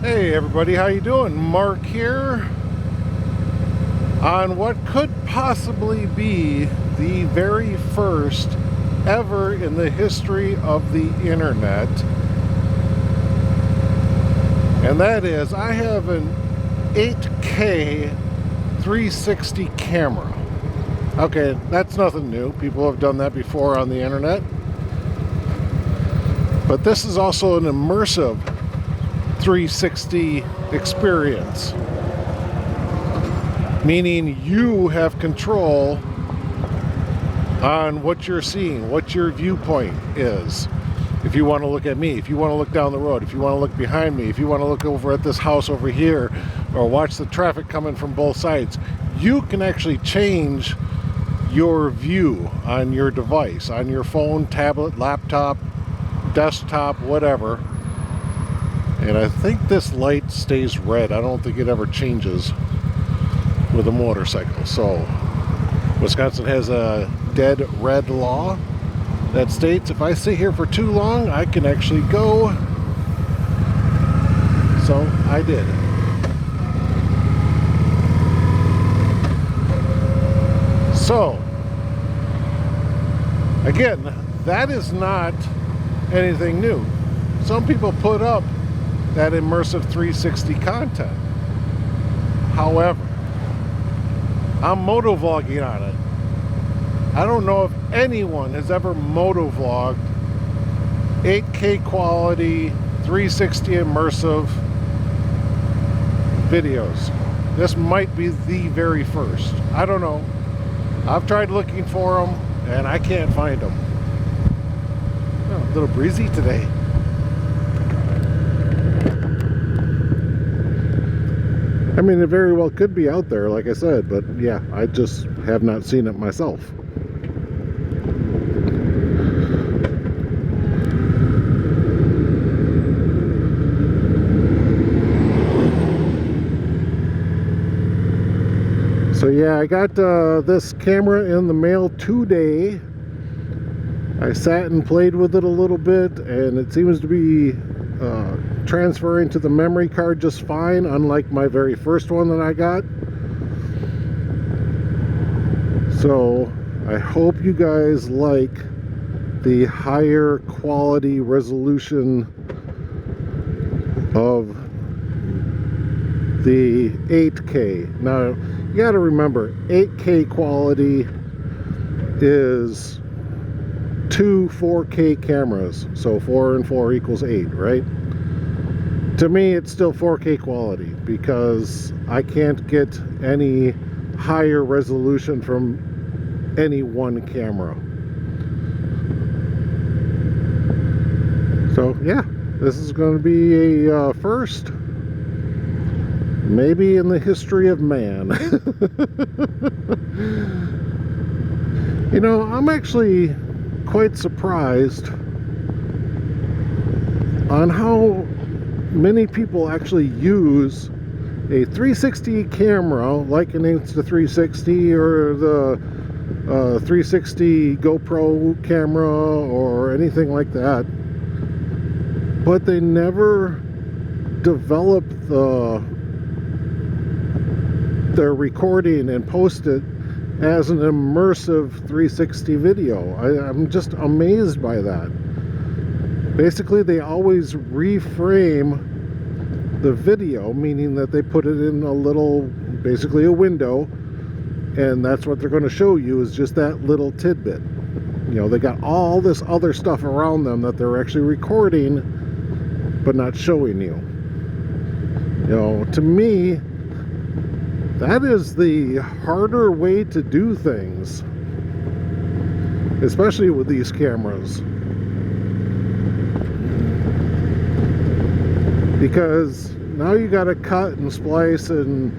Hey everybody, how you doing? Mark here on what could possibly be the very first ever in the history of the internet. And that is, I have an 8K 360 camera. Okay, that's nothing new. People have done that before on the internet. But this is also an immersive 360 experience, meaning you have control on what you're seeing, what your viewpoint is. If you want to look at me, if you want to look down the road, if you want to look behind me, if you want to look over at this house over here, or watch the traffic coming from both sides, you can actually change your view on your device, on your phone, tablet, laptop, desktop, whatever. And I think this light stays red. I don't think it ever changes with a motorcycle. So Wisconsin has a dead red law that states if I sit here for too long, I can actually go. So I did. So again, that is not anything new. Some people put up that immersive 360 content. However, I'm motovlogging on it. I don't know if anyone has ever motovlogged 8K quality 360 immersive videos. This might be the very first. I don't know. I've tried looking for them and I can't find them. Oh, a little breezy today. I mean, it very well could be out there, like I said, but yeah, I just have not seen it myself. So yeah, I got this camera in the mail today. I sat and played with it a little bit, and it seems to be transferring to the memory card just fine, unlike my very first one that I got. So I hope you guys like the higher quality resolution of the 8K. Now you got to remember, 8K quality is two 4K cameras, so 4 and 4 equals 8, right? To me, it's still 4K quality because I can't get any higher resolution from any one camera. So yeah, this is going to be a first, maybe in the history of man. You know, I'm actually quite surprised on how many people actually use a 360 camera like an Insta360 or the 360 GoPro camera or anything like that, but they never develop their recording and post it as an immersive 360 video. I'm just amazed by that. Basically, they always reframe the video, meaning that they put it in a little, basically a window, and that's what they're going to show you, is just that little tidbit. You know, they got all this other stuff around them that they're actually recording but not showing you. You know, to me, that is the harder way to do things, especially with these cameras. Because now you got to cut and splice and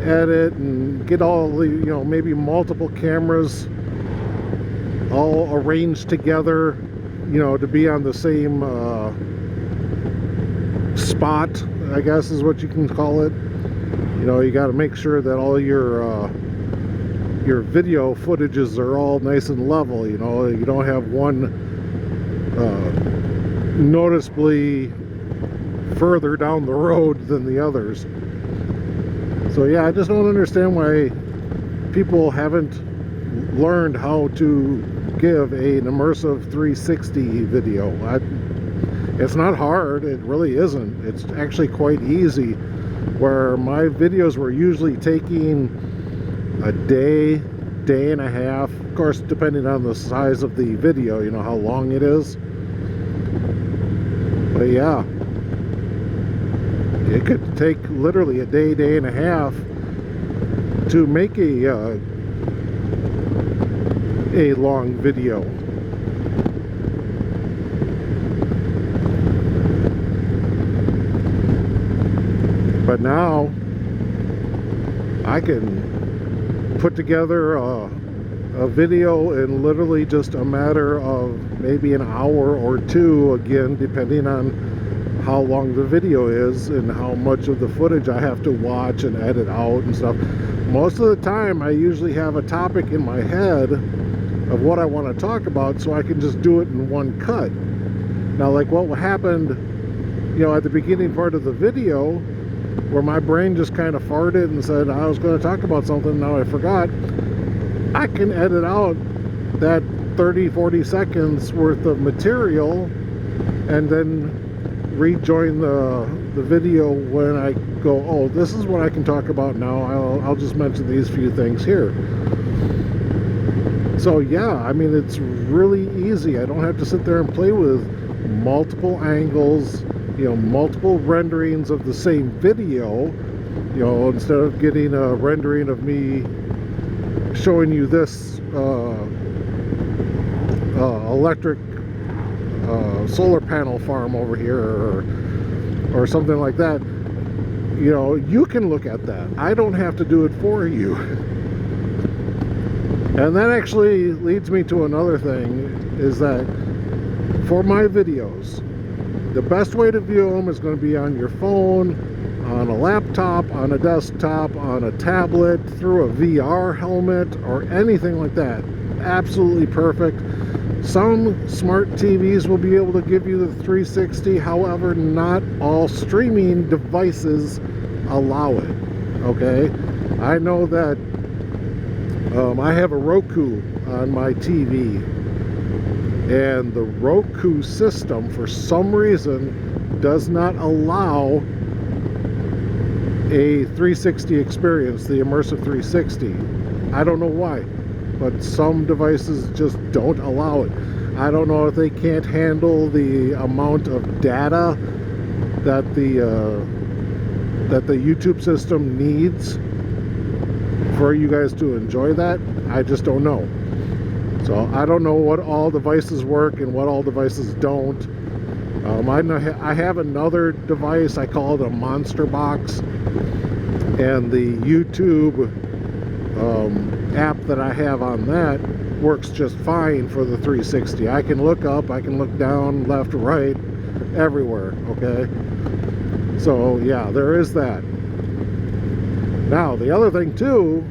edit and get all the, you know, maybe multiple cameras all arranged together, you know, to be on the same spot, I guess is what you can call it. You know, you got to make sure that all your video footages are all nice and level. You know, you don't have one noticeably further down the road than the others. So yeah, I just don't understand why people haven't learned how to give an immersive 360 video. It's not hard, it really isn't. It's actually quite easy, where my videos were usually taking a day, day and a half, of course depending on the size of the video, you know, how long it is. But yeah, it could take literally a day, day and a half to make a long video. But now I can put together a video in literally just a matter of maybe an hour or two, again depending on how long the video is and how much of the footage I have to watch and edit out and stuff. Most of the time I usually have a topic in my head of what I want to talk about, so I can just do it in one cut. Now, like what happened, you know, at the beginning part of the video, where my brain just kind of farted and said I was going to talk about something, now I forgot, I can edit out that 30-40 seconds worth of material and then rejoin the video when I go, oh, this is what I can talk about now. I'll just mention these few things here. So yeah, I mean, it's really easy. I don't have to sit there and play with multiple angles, you know, multiple renderings of the same video. You know, instead of getting a rendering of me showing you this electric solar panel farm over here, or something like that, you know, you can look at that. I don't have to do it for you. And that actually leads me to another thing, is that for my videos, the best way to view them is going to be on your phone, on a laptop, on a desktop, on a tablet, through a VR helmet, or anything like that. Absolutely perfect. Some smart TVs will be able to give you the 360, however, not all streaming devices allow it, okay? I know that I have a Roku on my TV, and the Roku system, for some reason, does not allow a 360 experience, the immersive 360. I don't know why, but some devices just don't allow it. I don't know if they can't handle the amount of data that the YouTube system needs for you guys to enjoy that. I just don't know. So I don't know what all devices work and what all devices don't. I have another device, I call it a monster box, and the YouTube app that I have on that works just fine for the 360. I can look up, I can look down, left, right, everywhere, okay? So yeah, there is that. Now, the other thing too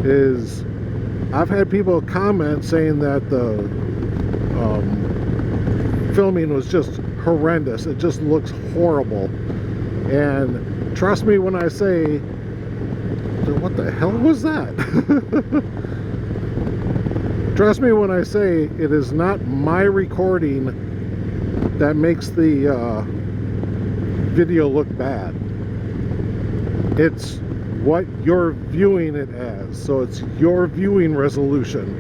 is I've had people comment saying that the filming was just horrendous. It just looks horrible. And trust me when I say, what the hell was that? Trust me when I say it is not my recording that makes the video look bad. It's what you're viewing it as. So it's your viewing resolution.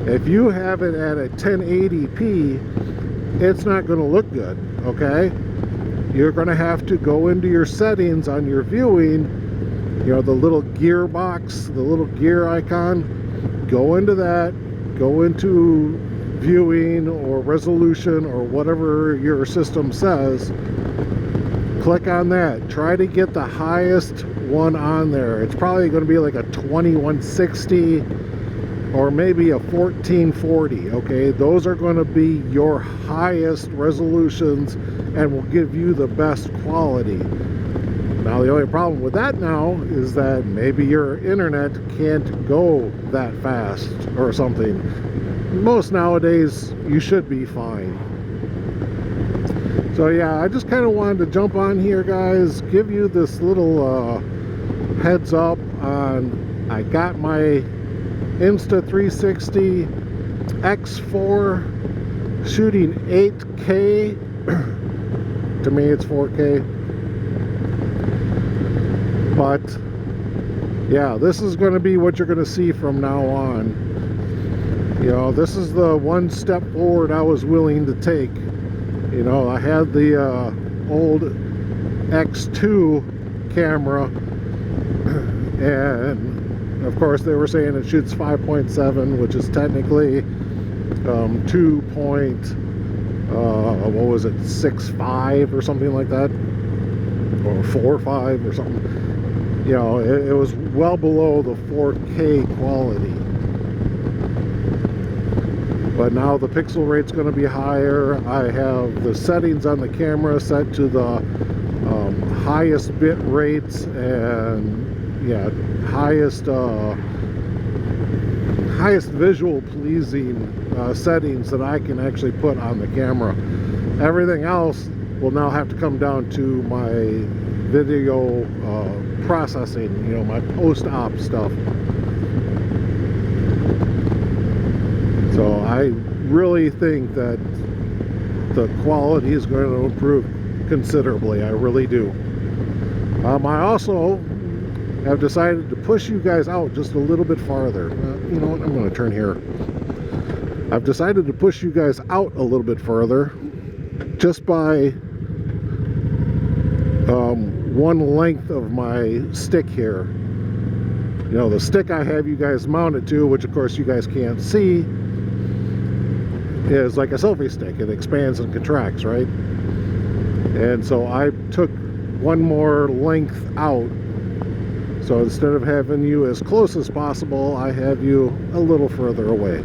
If you have it at a 1080p, it's not going to look good, okay? You're going to have to go into your settings on your viewing, you know, the little gear box, the little gear icon, go into that, go into viewing or resolution or whatever your system says, click on that, try to get the highest one on there. It's probably going to be like a 2160 or maybe a 1440, okay? Those are going to be your highest resolutions and will give you the best quality. Now, the only problem with that now is that maybe your internet can't go that fast or something. Most nowadays, you should be fine. So yeah, I just kind of wanted to jump on here, guys, give you this little heads up on, I got my Insta360 X4 shooting 8K. To me it's 4K, but yeah, this is going to be what you're going to see from now on. You know, this is the one step forward I was willing to take. You know, I had the old X2 camera, and of course they were saying it shoots 5.7, which is technically 6.5 or something like that, or 4.5 or something. You know, it was well below the 4K quality. But now the pixel rate's going to be higher. I have the settings on the camera set to the highest bit rates and yeah, highest visual pleasing settings that I can actually put on the camera. Everything else will now have to come down to my video processing, you know, my post-op stuff. So I really think that the quality is going to improve considerably. I really do. I also have decided to push you guys out just a little bit farther. You know what? I'm going to turn here. I've decided to push you guys out a little bit further just by one length of my stick here. You know, the stick I have you guys mounted to, which of course you guys can't see, is like a selfie stick. It expands and contracts, right? And so I took one more length out. So instead of having you as close as possible, I have you a little further away.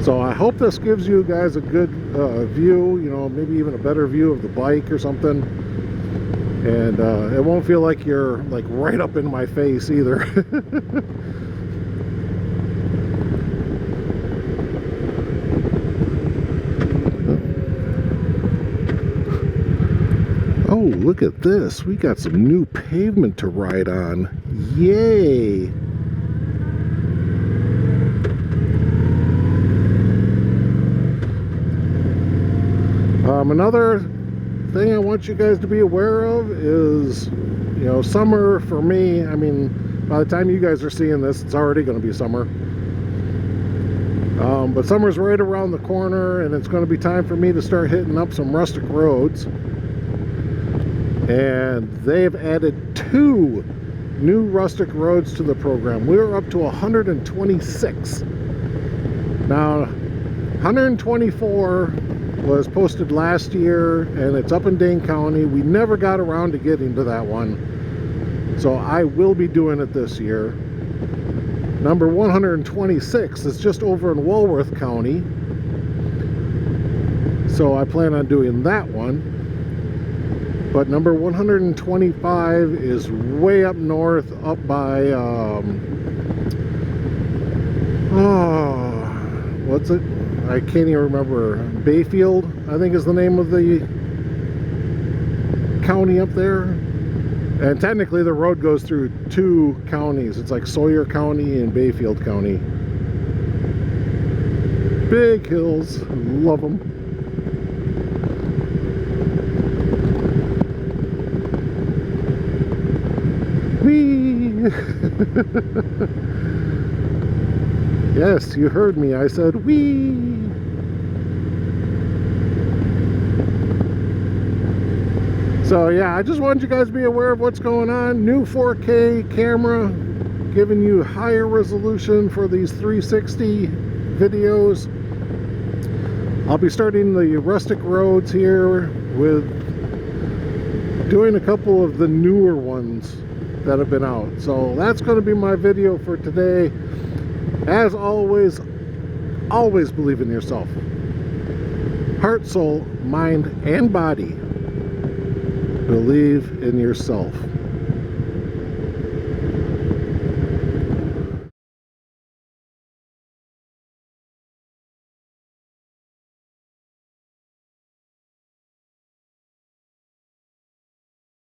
So I hope this gives you guys a good view, you know, maybe even a better view of the bike or something. And it won't feel like you're like right up in my face either. Oh, look at this. We got some new pavement to ride on. Yay! Another thing I want you guys to be aware of is, you know, summer for me, I mean, by the time you guys are seeing this, it's already going to be summer. But summer's right around the corner, and it's going to be time for me to start hitting up some Rustic Roads. And they've added 2 new Rustic Roads to the program. We're up to 126. Now, 124 was posted last year, and it's up in Dane County. We never got around to getting to that one, so I will be doing it this year. Number 126 is just over in Walworth County, so I plan on doing that one. But number 125 is way up north, up by what's it? I can't even remember. Bayfield, I think, is the name of the county up there. And technically the road goes through 2 counties. It's like Sawyer County and Bayfield County. Big hills, love them. Whee! Yes, you heard me. I said whee! So yeah, I just wanted you guys to be aware of what's going on. New 4K camera, giving you higher resolution for these 360 videos. I'll be starting the Rustic Roads here with doing a couple of the newer ones that have been out. So that's going to be my video for today. As always, always believe in yourself. Heart, soul, mind, and body. Believe in yourself.